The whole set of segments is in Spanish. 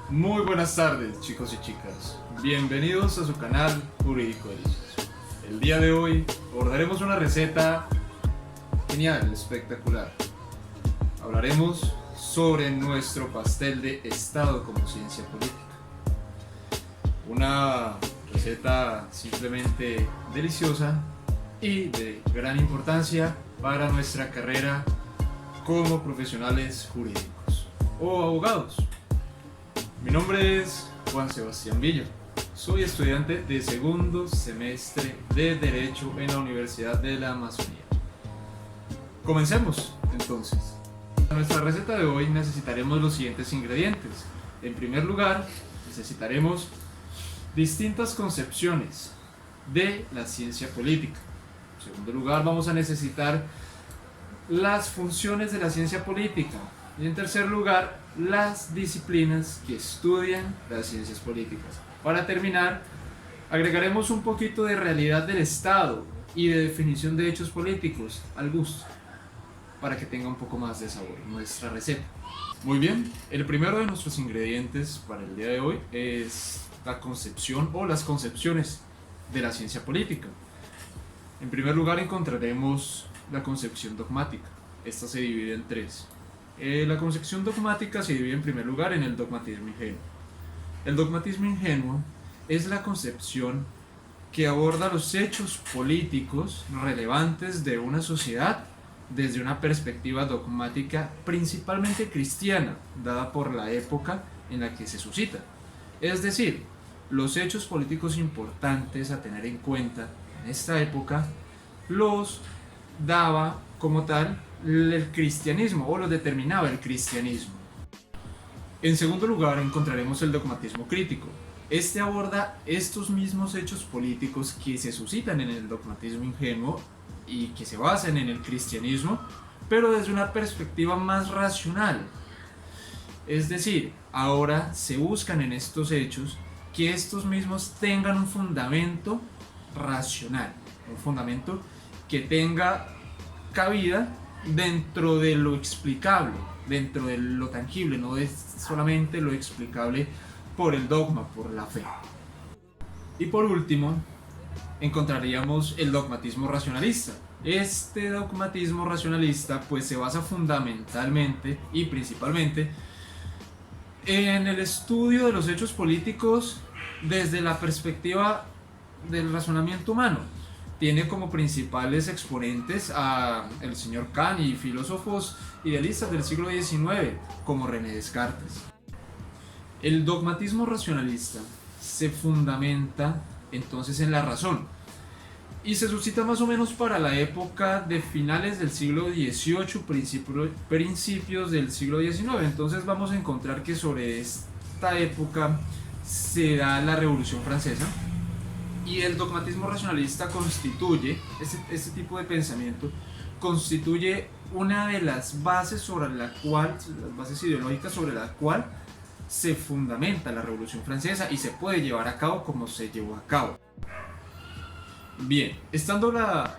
Muy buenas tardes, chicos y chicas. Bienvenidos a su canal Jurídico Delicias. El día de hoy abordaremos una receta genial, espectacular. Hablaremos sobre nuestro pastel de Estado como ciencia política. Una receta simplemente deliciosa y de gran importancia para nuestra carrera como profesionales jurídicos o abogados. Mi nombre es Juan Sebastián Villa. Soy estudiante de segundo semestre de Derecho en la Universidad de la Amazonía. Comencemos, entonces. Para nuestra receta de hoy necesitaremos los siguientes ingredientes. En primer lugar, necesitaremos distintas concepciones de la ciencia política. En segundo lugar, vamos a necesitar las funciones de la ciencia política. Y en tercer lugar, las disciplinas que estudian las ciencias políticas. Para terminar, agregaremos un poquito de realidad del Estado y de definición de hechos políticos al gusto, para que tenga un poco más de sabor nuestra receta. Muy bien, el primero de nuestros ingredientes para el día de hoy es la concepción o las concepciones de la ciencia política. En primer lugar encontraremos la concepción dogmática. Esta se divide en tres. La concepción dogmática se divide en primer lugar en el dogmatismo ingenuo. El dogmatismo ingenuo es la concepción que aborda los hechos políticos relevantes de una sociedad desde una perspectiva dogmática principalmente cristiana, dada por la época en la que se suscita. Es decir, los hechos políticos importantes a tener en cuenta en esta época los daba como tal el cristianismo, o lo determinaba el cristianismo. En segundo lugar encontraremos el dogmatismo crítico. Este aborda estos mismos hechos políticos que se suscitan en el dogmatismo ingenuo y que se basan en el cristianismo, pero desde una perspectiva más racional. Es decir, ahora se buscan en estos hechos que estos mismos tengan un fundamento racional, un fundamento que tenga cabida dentro de lo explicable, dentro de lo tangible, no es solamente lo explicable por el dogma, por la fe. Y por último, encontraríamos el dogmatismo racionalista. Este dogmatismo racionalista pues se basa fundamentalmente y principalmente en el estudio de los hechos políticos desde la perspectiva del razonamiento humano. Tiene como principales exponentes a el señor Kant y filósofos idealistas del siglo XIX como René Descartes. El dogmatismo racionalista se fundamenta entonces en la razón y se suscita más o menos para la época de finales del siglo XVIII, principios del siglo XIX. Entonces vamos a encontrar que sobre esta época se da la Revolución Francesa. Y el dogmatismo racionalista constituye, este tipo de pensamiento, constituye una de las bases sobre la cual, las bases ideológicas sobre la cual se fundamenta la Revolución Francesa y se puede llevar a cabo como se llevó a cabo. Bien, estando la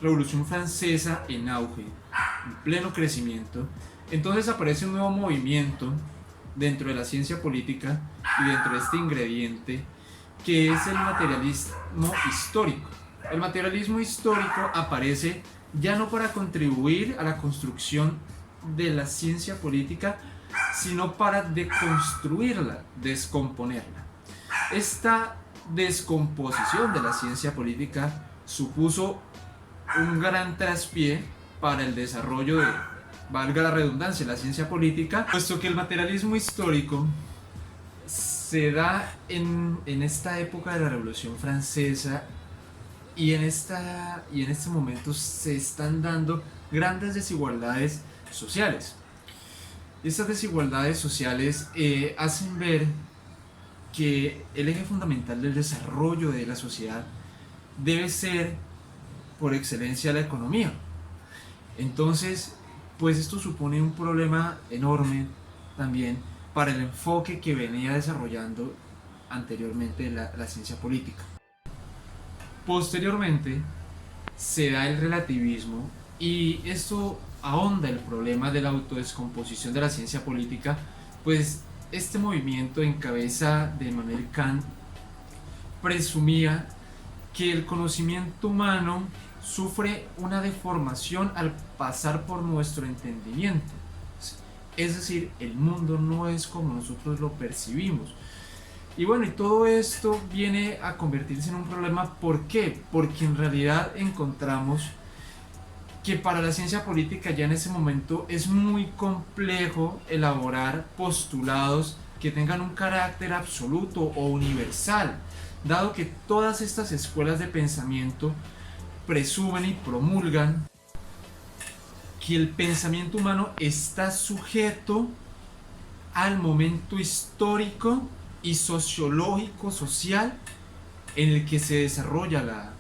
Revolución Francesa en auge, en pleno crecimiento, entonces aparece un nuevo movimiento dentro de la ciencia política y dentro de este ingrediente que es el materialismo histórico. El materialismo histórico aparece ya no para contribuir a la construcción de la ciencia política, sino para deconstruirla, descomponerla. Esta descomposición de la ciencia política supuso un gran traspié para el desarrollo de, valga la redundancia, la ciencia política, puesto que el materialismo histórico se da en esta época de la Revolución Francesa y en este momento se están dando grandes desigualdades sociales. Estas desigualdades sociales hacen ver que el eje fundamental del desarrollo de la sociedad debe ser por excelencia la economía. Entonces, pues esto supone un problema enorme también para el enfoque que venía desarrollando anteriormente la ciencia política. Posteriormente se da el relativismo y esto ahonda el problema de la autodescomposición de la ciencia política, pues este movimiento en cabeza de Immanuel Kant presumía que el conocimiento humano sufre una deformación al pasar por nuestro entendimiento. Es decir, el mundo no es como nosotros lo percibimos. Y bueno, y todo esto viene a convertirse en un problema. ¿Por qué? Porque en realidad encontramos que para la ciencia política ya en ese momento es muy complejo elaborar postulados que tengan un carácter absoluto o universal, dado que todas estas escuelas de pensamiento presumen y promulgan que el pensamiento humano está sujeto al momento histórico y sociológico social en el que se desarrolla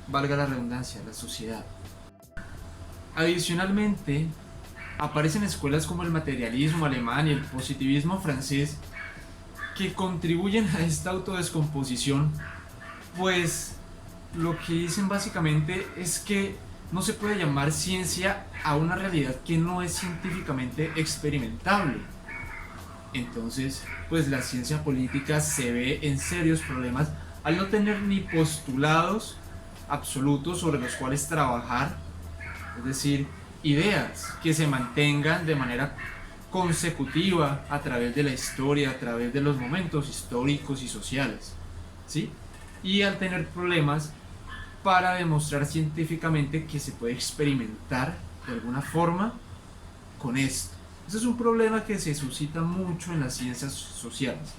valga la redundancia, la sociedad. Adicionalmente, aparecen escuelas como el materialismo alemán y el positivismo francés que contribuyen a esta autodescomposición, pues lo que dicen básicamente es que no se puede llamar ciencia a una realidad que no es científicamente experimentable. Entonces, pues la ciencia política se ve en serios problemas al no tener ni postulados absolutos sobre los cuales trabajar, es decir, ideas que se mantengan de manera consecutiva a través de la historia, a través de los momentos históricos y sociales, ¿sí? Y al tener problemas para demostrar científicamente que se puede experimentar de alguna forma con esto. Ese es un problema que se suscita mucho en las ciencias sociales,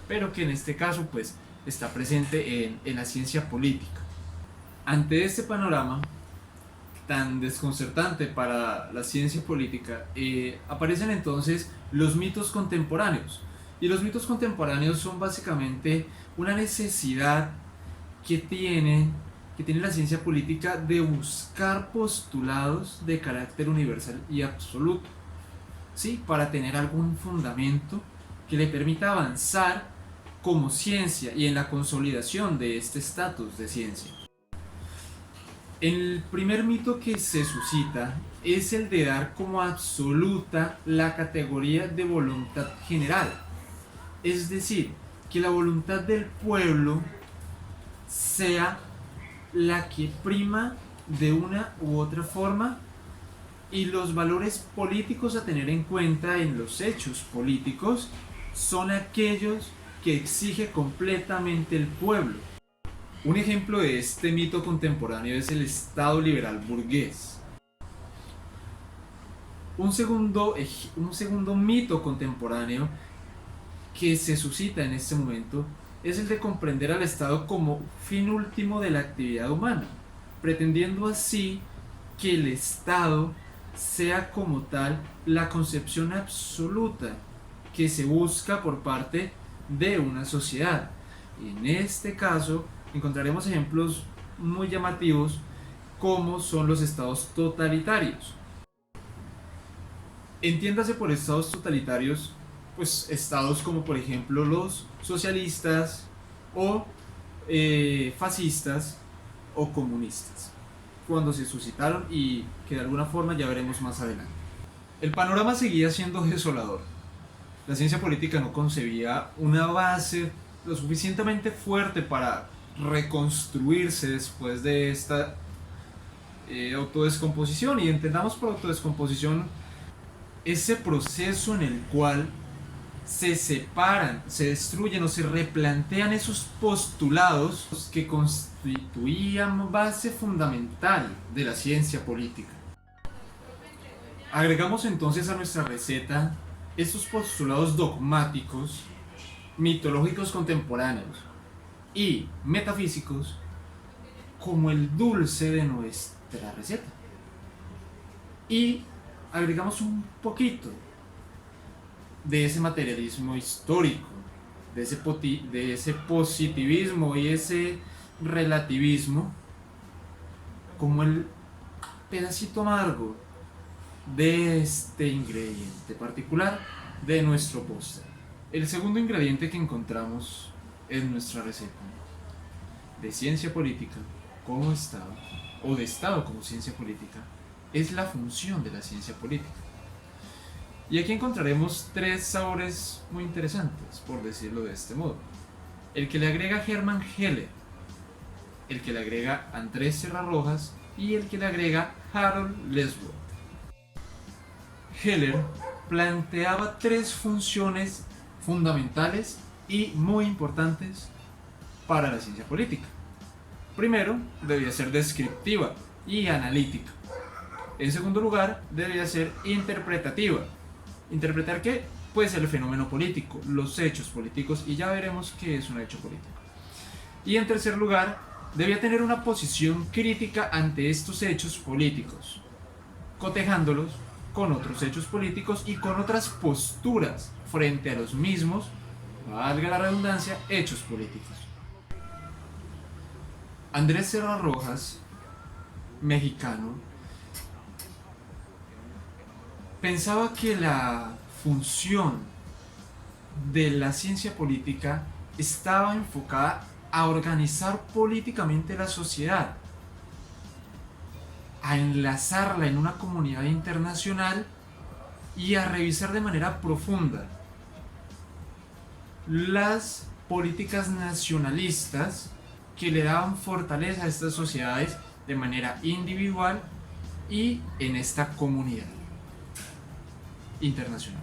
pero que en este caso pues está presente en la ciencia política. Ante este panorama tan desconcertante para la ciencia política, aparecen entonces los mitos contemporáneos. Y los mitos contemporáneos son básicamente una necesidad que tiene la ciencia política de buscar postulados de carácter universal y absoluto, ¿sí? Para tener algún fundamento que le permita avanzar como ciencia y en la consolidación de este estatus de ciencia. El primer mito que se suscita es el de dar como absoluta la categoría de voluntad general, es decir, que la voluntad del pueblo sea la que prima de una u otra forma y los valores políticos a tener en cuenta en los hechos políticos son aquellos que exige completamente el pueblo. Un ejemplo de este mito contemporáneo es el Estado liberal burgués. Un segundo mito contemporáneo que se suscita en este momento es el de comprender al Estado como fin último de la actividad humana, pretendiendo así que el Estado sea como tal la concepción absoluta que se busca por parte de una sociedad. En este caso encontraremos ejemplos muy llamativos como son los estados totalitarios. Entiéndase por estados totalitarios pues estados como por ejemplo los socialistas o fascistas o comunistas, cuando se suscitaron y que de alguna forma ya veremos más adelante. El panorama seguía siendo desolador. La ciencia política no concebía una base lo suficientemente fuerte para reconstruirse después de esta autodescomposición, y entendamos por autodescomposición ese proceso en el cual se separan, se destruyen o se replantean esos postulados que constituían base fundamental de la ciencia política. Agregamos entonces a nuestra receta estos postulados dogmáticos, mitológicos contemporáneos y metafísicos como el dulce de nuestra receta. Y agregamos un poquito de ese materialismo histórico, de ese positivismo y ese relativismo como el pedacito amargo de este ingrediente particular de nuestro postre. El segundo ingrediente que encontramos en nuestra receta de ciencia política como Estado, o de Estado como ciencia política, es la función de la ciencia política. Y aquí encontraremos tres sabores muy interesantes, por decirlo de este modo. El que le agrega Hermann Heller, el que le agrega Andrés Serra Rojas y el que le agrega Harold Lesworth. Heller planteaba tres funciones fundamentales y muy importantes para la ciencia política. Primero, debía ser descriptiva y analítica. En segundo lugar, debía ser interpretativa. ¿Interpretar qué? Pues el fenómeno político, los hechos políticos, y ya veremos qué es un hecho político. Y en tercer lugar, debía tener una posición crítica ante estos hechos políticos, cotejándolos con otros hechos políticos y con otras posturas frente a los mismos, valga la redundancia, hechos políticos. Andrés Serra Rojas, mexicano, pensaba que la función de la ciencia política estaba enfocada a organizar políticamente la sociedad, a enlazarla en una comunidad internacional y a revisar de manera profunda las políticas nacionalistas que le daban fortaleza a estas sociedades de manera individual y en esta comunidad internacional.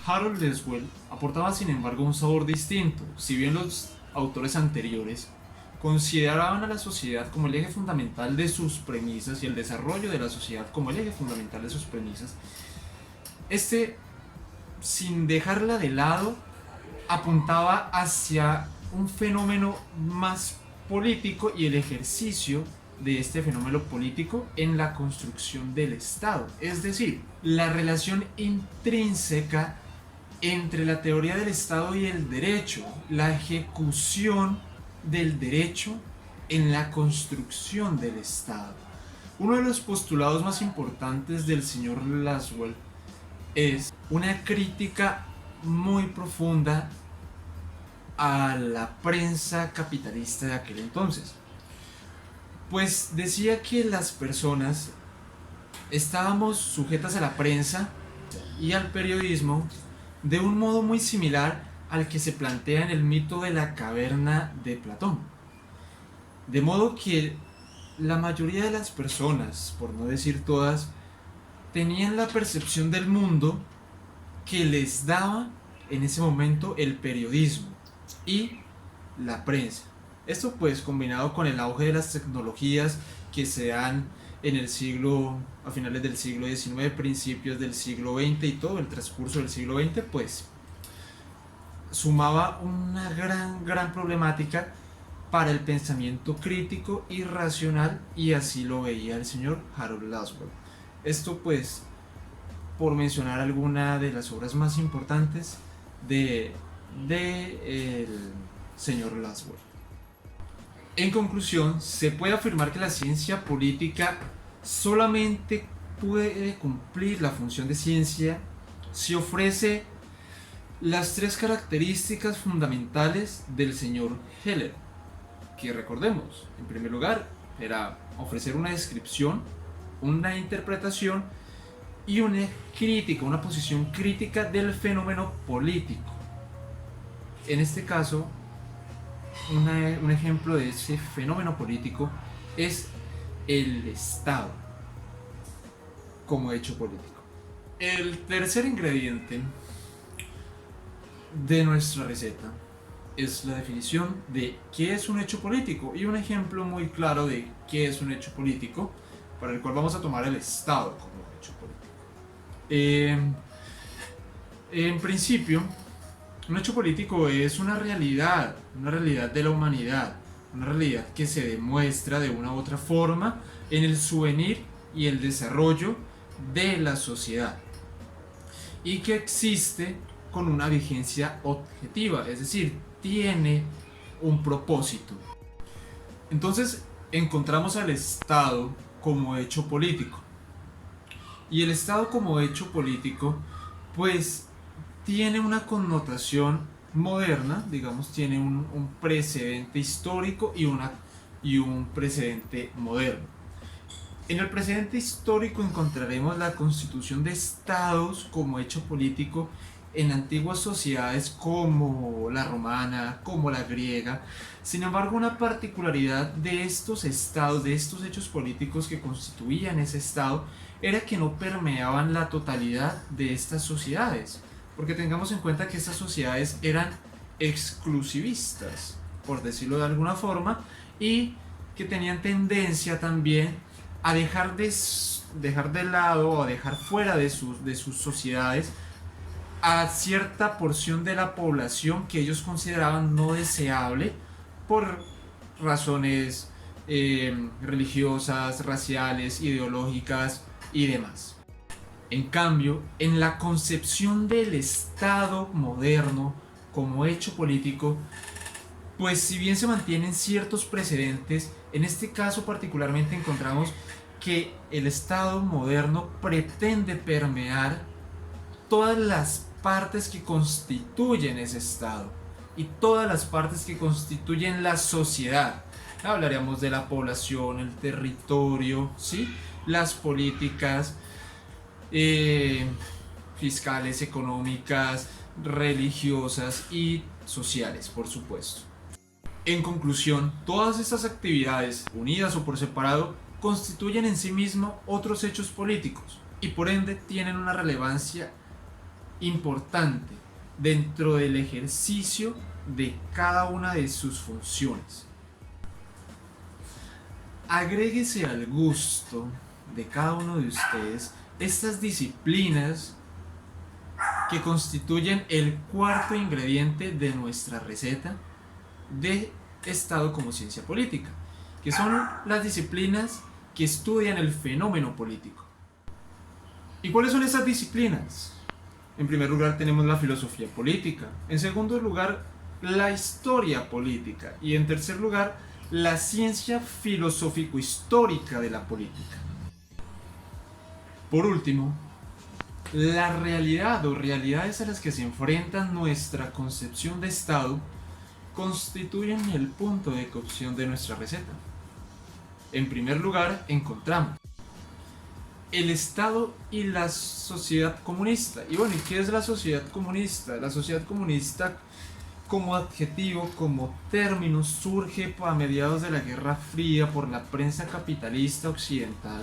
Harold Lesworth aportaba sin embargo un sabor distinto. Si bien los autores anteriores consideraban a la sociedad como el eje fundamental de sus premisas y el desarrollo de la sociedad como el eje fundamental de sus premisas, este, sin dejarla de lado, apuntaba hacia un fenómeno más político y el ejercicio de este fenómeno político en la construcción del Estado, es decir, la relación intrínseca entre la teoría del Estado y el derecho, la ejecución del derecho en la construcción del Estado. Uno de los postulados más importantes del señor Laswell es una crítica muy profunda a la prensa capitalista de aquel entonces. Pues decía que las personas estábamos sujetas a la prensa y al periodismo de un modo muy similar al que se plantea en el mito de la caverna de Platón. De modo que la mayoría de las personas, por no decir todas, tenían la percepción del mundo que les daba en ese momento el periodismo y la prensa. Esto pues combinado con el auge de las tecnologías que se dan en el siglo, a finales del siglo XIX, principios del siglo XX y todo el transcurso del siglo XX, pues sumaba una gran problemática para el pensamiento crítico y racional, y así lo veía el señor Harold Laswell. Esto pues por mencionar alguna de las obras más importantes de el señor Laswell. En conclusión, se puede afirmar que la ciencia política solamente puede cumplir la función de ciencia si ofrece las tres características fundamentales del señor Heller, que recordemos, en primer lugar, era ofrecer una descripción, una interpretación y una crítica, una posición crítica del fenómeno político. En este caso, un ejemplo de ese fenómeno político es el Estado como hecho político. El tercer ingrediente de nuestra receta es la definición de qué es un hecho político y un ejemplo muy claro de qué es un hecho político, para el cual vamos a tomar el Estado como hecho político. En principio, un hecho político es una realidad de la humanidad, una realidad que se demuestra de una u otra forma en el subvenir y el desarrollo de la sociedad y que existe con una vigencia objetiva, es decir, tiene un propósito. Entonces encontramos al Estado como hecho político, y el Estado como hecho político pues tiene una connotación moderna, digamos, tiene un precedente histórico y un precedente moderno. En el presente histórico encontraremos la constitución de estados como hecho político en antiguas sociedades como la romana, como la griega. Sin embargo, una particularidad de estos estados, de estos hechos políticos que constituían ese estado, era que no permeaban la totalidad de estas sociedades. Porque tengamos en cuenta que estas sociedades eran exclusivistas, por decirlo de alguna forma, y que tenían tendencia también a dejar de lado o a dejar fuera de sus sociedades a cierta porción de la población que ellos consideraban no deseable por razones religiosas, raciales, ideológicas y demás. En cambio, en la concepción del Estado moderno como hecho político, pues si bien se mantienen ciertos precedentes, en este caso particularmente encontramos que el Estado moderno pretende permear todas las partes que constituyen ese Estado y todas las partes que constituyen la sociedad. Hablaríamos de la población, el territorio, ¿sí? Las políticas fiscales, económicas, religiosas y sociales, por supuesto. En conclusión, todas estas actividades, unidas o por separado, constituyen en sí mismo otros hechos políticos y por ende tienen una relevancia importante dentro del ejercicio de cada una de sus funciones. Agréguese al gusto de cada uno de ustedes estas disciplinas que constituyen el cuarto ingrediente de nuestra receta de Estado como ciencia política, que son las disciplinas que estudian el fenómeno político. ¿Y cuáles son esas disciplinas? En primer lugar tenemos la filosofía política, en segundo lugar la historia política y en tercer lugar la ciencia filosófico-histórica de la política. Por último, la realidad o realidades a las que se enfrenta nuestra concepción de Estado constituyen el punto de cocción de nuestra receta. En primer lugar, encontramos el Estado y la sociedad comunista. Y bueno, ¿y qué es la sociedad comunista? La sociedad comunista como adjetivo, como término, surge a mediados de la Guerra Fría por la prensa capitalista occidental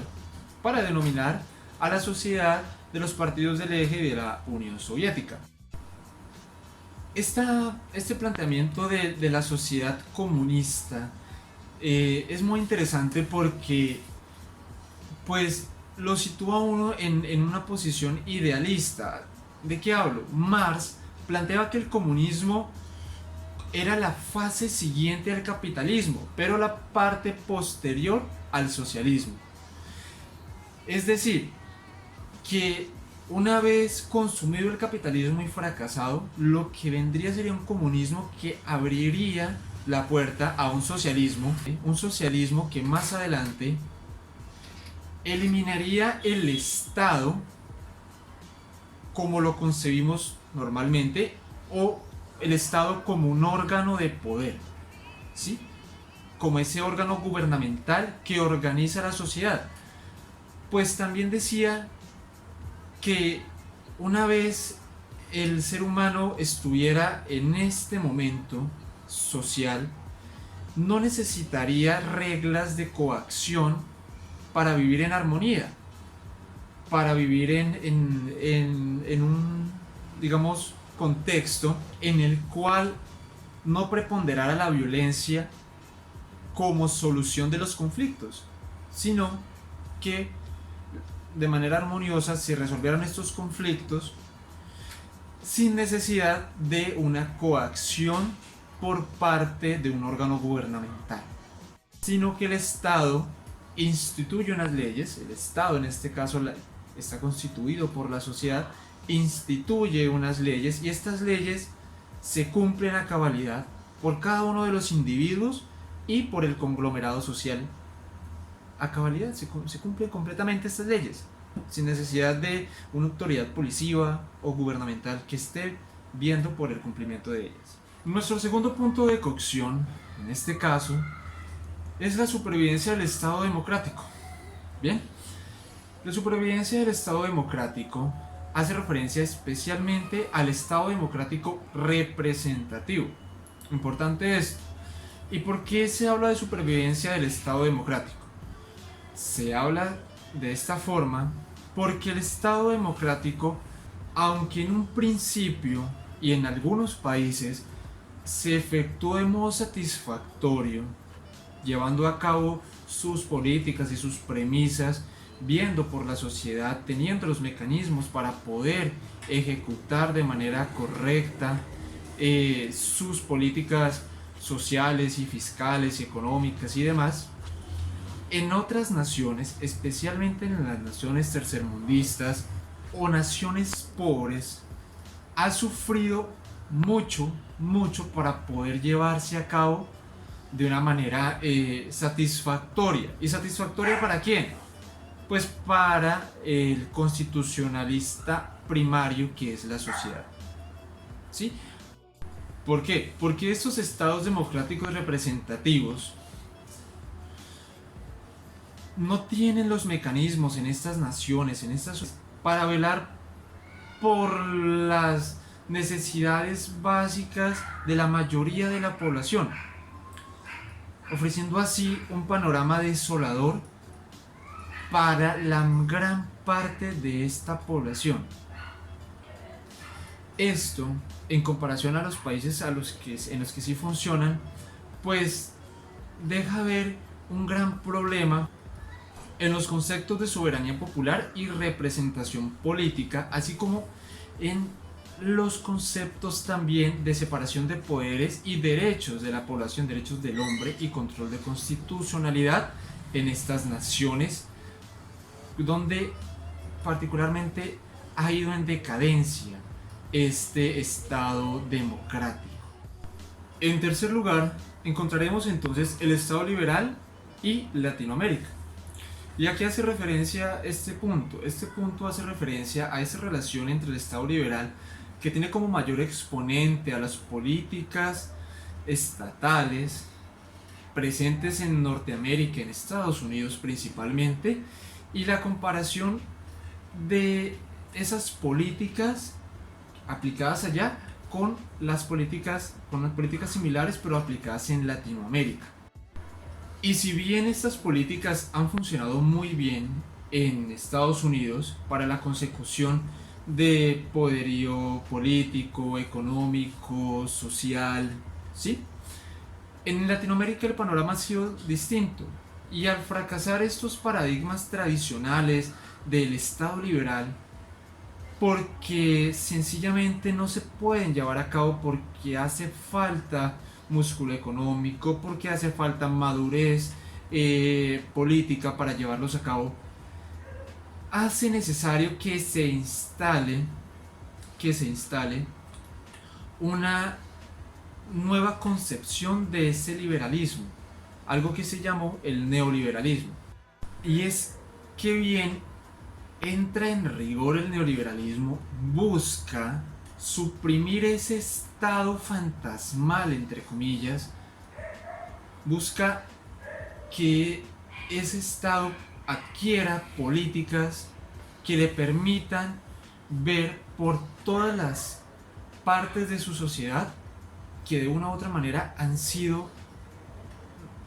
para denominar a la sociedad de los partidos del eje de la Unión Soviética. Este planteamiento de la sociedad comunista es muy interesante porque pues lo sitúa uno en una posición idealista. ¿De qué hablo? Marx planteaba que el comunismo era la fase siguiente al capitalismo, pero la parte posterior al socialismo. Es decir, que una vez consumido el capitalismo y fracasado, lo que vendría sería un comunismo que abriría la puerta a un socialismo que más adelante eliminaría el Estado como lo concebimos normalmente, o el Estado como un órgano de poder, ¿sí? Como ese órgano gubernamental que organiza la sociedad. Pues también decía que una vez el ser humano estuviera en este momento social, no necesitaría reglas de coacción para vivir en armonía, para vivir en un, digamos, contexto en el cual no preponderara la violencia como solución de los conflictos, sino que de manera armoniosa se resolvieran estos conflictos sin necesidad de una coacción por parte de un órgano gubernamental, sino que el Estado instituye unas leyes. El Estado en este caso está constituido por la sociedad, instituye unas leyes y estas leyes se cumplen a cabalidad por cada uno de los individuos y por el conglomerado social. A cabalidad se cumplen completamente estas leyes, sin necesidad de una autoridad policiva o gubernamental que esté viendo por el cumplimiento de ellas. Nuestro segundo punto de cocción, en este caso, es la supervivencia del Estado democrático. Bien, la supervivencia del Estado democrático hace referencia especialmente al Estado democrático representativo. Importante esto. ¿Y por qué se habla de supervivencia del Estado democrático? Se habla de esta forma porque el Estado democrático, aunque en un principio y en algunos países se efectuó de modo satisfactorio, llevando a cabo sus políticas y sus premisas, viendo por la sociedad, teniendo los mecanismos para poder ejecutar de manera correcta sus políticas sociales y fiscales y económicas y demás. En otras naciones, especialmente en las naciones tercermundistas o naciones pobres, ha sufrido mucho para poder llevarse a cabo de una manera satisfactoria. ¿Y satisfactoria para quién? Pues para el constitucionalista primario que es la sociedad. ¿Sí? ¿Por qué? Porque estos estados democráticos representativos no tienen los mecanismos en estas naciones, para velar por las necesidades básicas de la mayoría de la población, ofreciendo así un panorama desolador para la gran parte de esta población. Esto, en comparación a los países en los que sí funcionan, pues deja ver un gran problema en los conceptos de soberanía popular y representación política, así como en los conceptos también de separación de poderes y derechos de la población, derechos del hombre y control de constitucionalidad en estas naciones, donde particularmente ha ido en decadencia este Estado democrático. En tercer lugar, encontraremos entonces el Estado liberal y Latinoamérica. ¿Y a qué hace referencia este punto? Este punto hace referencia a esa relación entre el Estado liberal, que tiene como mayor exponente a las políticas estatales presentes en Norteamérica, en Estados Unidos principalmente, y la comparación de esas políticas aplicadas allá con las políticas similares pero aplicadas en Latinoamérica. Y si bien estas políticas han funcionado muy bien en Estados Unidos para la consecución de poderío político, económico, social, ¿sí? En Latinoamérica el panorama ha sido distinto, y al fracasar estos paradigmas tradicionales del Estado liberal, porque sencillamente no se pueden llevar a cabo porque hace falta músculo económico, porque hace falta madurez política para llevarlos a cabo, hace necesario que se instale una nueva concepción de ese liberalismo, algo que se llamó el neoliberalismo. Y es que bien entra en rigor el neoliberalismo, busca suprimir ese estado fantasmal, entre comillas, busca que ese estado adquiera políticas que le permitan ver por todas las partes de su sociedad que de una u otra manera han sido,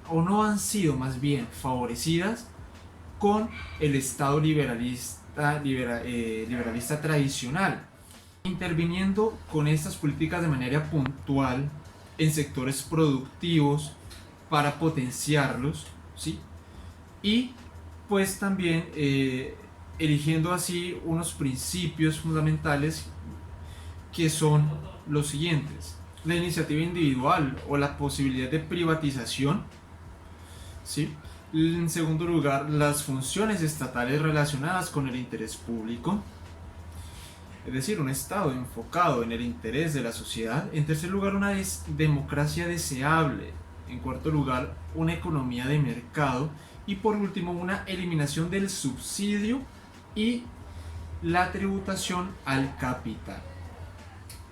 o no han sido más bien, favorecidas con el Estado liberalista tradicional, interviniendo con estas políticas de manera puntual en sectores productivos para potenciarlos, ¿sí? Y pues también eligiendo así unos principios fundamentales que son los siguientes: la iniciativa individual o la posibilidad de privatización, ¿sí? En segundo lugar, las funciones estatales relacionadas con el interés público, es decir, un Estado enfocado en el interés de la sociedad. En tercer lugar, una democracia deseable. En cuarto lugar, una economía de mercado. Y por último, una eliminación del subsidio y la tributación al capital.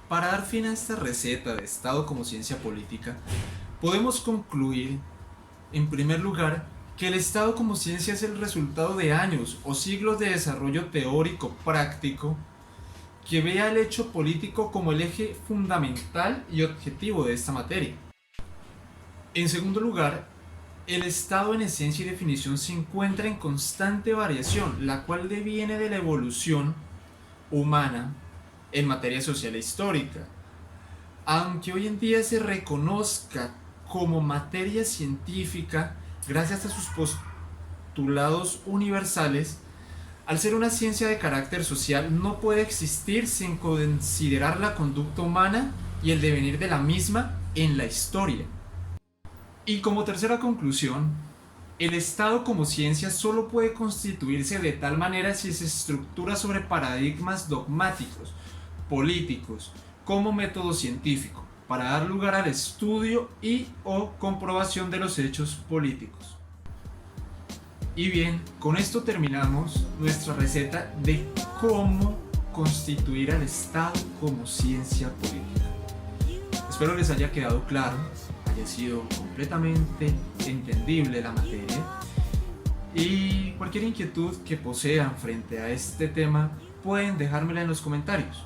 Para dar fin a esta receta de Estado como ciencia política, podemos concluir, en primer lugar, que el Estado como ciencia es el resultado de años o siglos de desarrollo teórico práctico que vea el hecho político como el eje fundamental y objetivo de esta materia. En segundo lugar, el Estado en esencia y definición se encuentra en constante variación, la cual deviene de la evolución humana en materia social e histórica. Aunque hoy en día se reconozca como materia científica gracias a sus postulados universales, al ser una ciencia de carácter social no puede existir sin considerar la conducta humana y el devenir de la misma en la historia. Y como tercera conclusión, el Estado como ciencia solo puede constituirse de tal manera si se estructura sobre paradigmas dogmáticos, políticos, como método científico, para dar lugar al estudio y o comprobación de los hechos políticos. Y bien, con esto terminamos nuestra receta de cómo constituir al Estado como ciencia política. Espero les haya quedado claro, haya sido completamente entendible la materia, y cualquier inquietud que posean frente a este tema pueden dejármela en los comentarios.